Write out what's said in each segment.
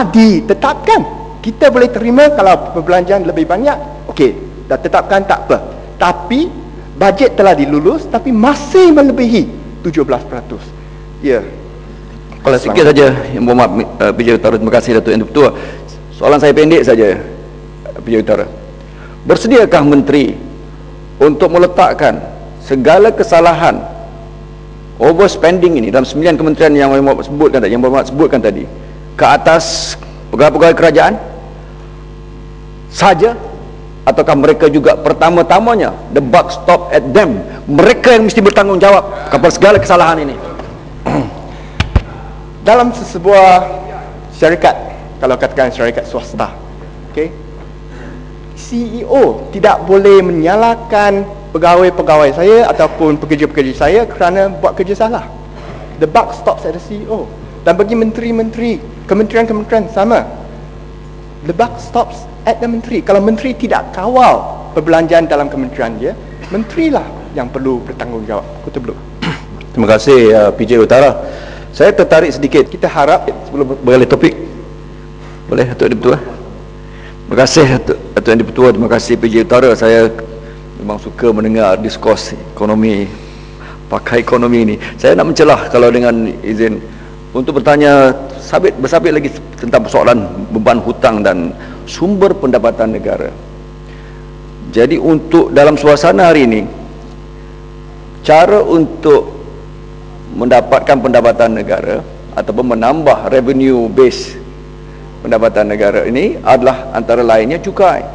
ditetapkan. Kita boleh terima kalau perbelanjaan lebih banyak, okey, dah tetapkan, tak apa. Tapi bajet telah dilulus tapi masih melebihi 17%. Ya. Kalau sikit saja, mohon maaf PJ Utara. Terima kasih Datuk Yang Dipertua. Soalan saya pendek saja, PJ Utara. Bersediakah Menteri untuk meletakkan segala kesalahan overspending ini dalam 9 kementerian yang Mohd sebutkan tadi ke atas pegawai-pegawai kerajaan saja, ataukah mereka juga pertama-tamanya the buck stop at them, mereka yang mesti bertanggungjawab kepada segala kesalahan ini? Dalam sebuah syarikat, kalau katakan syarikat swasta, okey, CEO tidak boleh menyalahkan pegawai-pegawai saya ataupun pekerja-pekerja saya kerana buat kerja salah. The buck stops at the CEO. Dan bagi menteri-menteri, kementerian-kementerian sama. The buck stops at the menteri. Kalau menteri tidak kawal perbelanjaan dalam kementerian dia, menterilah yang perlu bertanggungjawab. Kutu belum. Terima kasih PJ Utara. Saya tertarik sedikit, kita harap sebelum beralih topik, boleh Datuk Yang Dipertua? Terima kasih Datuk Yang Dipertua. Terima kasih PJ Utara. Saya memang suka mendengar diskurs ekonomi, pakar ekonomi ini. Saya nak mencelah kalau dengan izin untuk bertanya bersabit lagi tentang persoalan beban hutang dan sumber pendapatan negara. Jadi untuk dalam suasana hari ini, cara untuk mendapatkan pendapatan negara ataupun menambah revenue base pendapatan negara ini adalah antara lainnya cukai.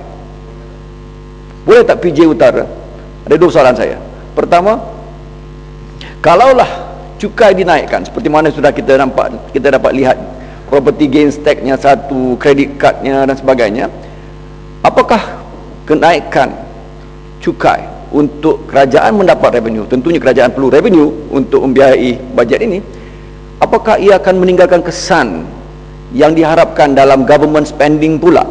Boleh tak PJ Utara? Ada dua soalan saya. Pertama, kalaulah cukai dinaikkan seperti mana sudah kita dapat lihat property gains tax-nya satu, credit card-nya dan sebagainya, apakah kenaikan cukai untuk kerajaan mendapat revenue, tentunya kerajaan perlu revenue untuk membiayai bajet ini, apakah ia akan meninggalkan kesan yang diharapkan dalam government spending pula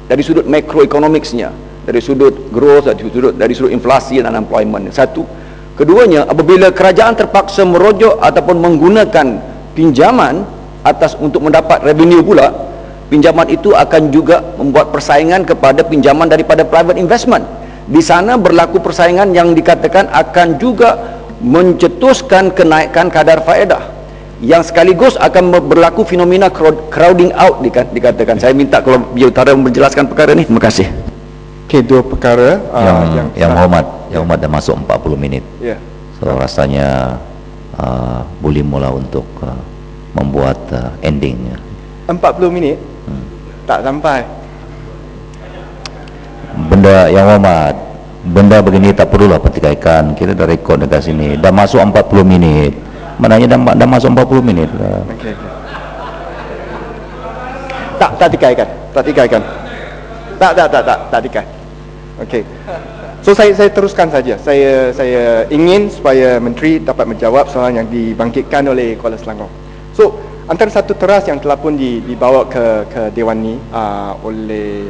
dari sudut macroeconomics-nya, dari sudut growth, dari sudut inflasi dan unemployment? Satu. Keduanya, apabila kerajaan terpaksa merujuk ataupun menggunakan pinjaman untuk mendapat revenue pula, pinjaman itu akan juga membuat persaingan kepada pinjaman daripada private investment. Di sana berlaku persaingan yang dikatakan akan juga mencetuskan kenaikan kadar faedah, yang sekaligus akan berlaku fenomena crowding out dikatakan. Saya minta kalau PJ Utara menjelaskan perkara ini. Terima kasih. Okey, dua perkara yang hormat dah masuk 40 minit. Ya. So rasanya boleh mula untuk membuat endingnya. 40 minit? Tak sampai. Benda yang hormat, benda begini tak perlulah pertikaikan. Kita dah rekod dekat sini. Dah masuk 40 minit. Maknanya dah masuk 40 minit. Okey. Tak tikaikan. Tak tikai. Okey. So saya teruskan saja. Saya ingin supaya menteri dapat menjawab soalan yang dibangkitkan oleh Kuala Selangor. So antara satu teras yang telah pun dibawa ke Dewan ni oleh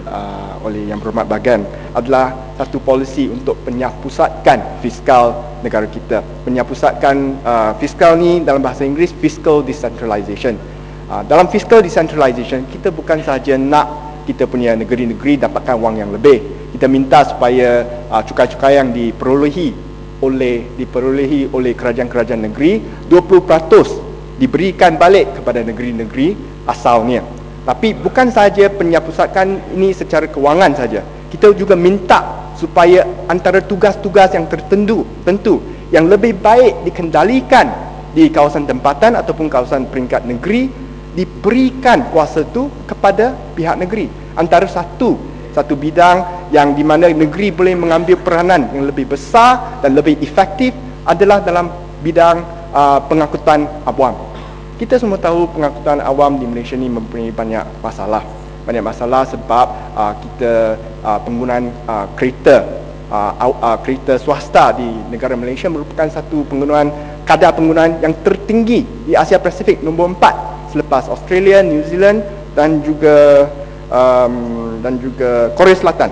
Yang Berhormat Bagan adalah satu polisi untuk penyapusatkan fiskal negara kita. Penyapusatkan fiskal ni dalam bahasa Inggeris fiscal decentralization. Dalam fiscal decentralization, kita bukan sahaja nak kita punya negeri-negeri dapatkan wang yang lebih. Kita minta supaya cukai-cukai yang diperolehi oleh kerajaan-kerajaan negeri 20% diberikan balik kepada negeri-negeri asalnya. Tapi bukan sahaja penyapusatkan ini secara kewangan saja. Kita juga minta supaya antara tugas-tugas yang tentu yang lebih baik dikendalikan di kawasan tempatan ataupun kawasan peringkat negeri, diberikan kuasa itu kepada pihak negeri. Antara satu bidang yang di mana negeri boleh mengambil peranan yang lebih besar dan lebih efektif adalah dalam bidang pengangkutan awam. Kita semua tahu pengangkutan awam di Malaysia ni mempunyai banyak masalah sebab kita penggunaan kereta swasta di negara Malaysia merupakan satu kadar penggunaan yang tertinggi di Asia Pasifik, nombor 4 selepas Australia, New Zealand dan juga Korea Selatan.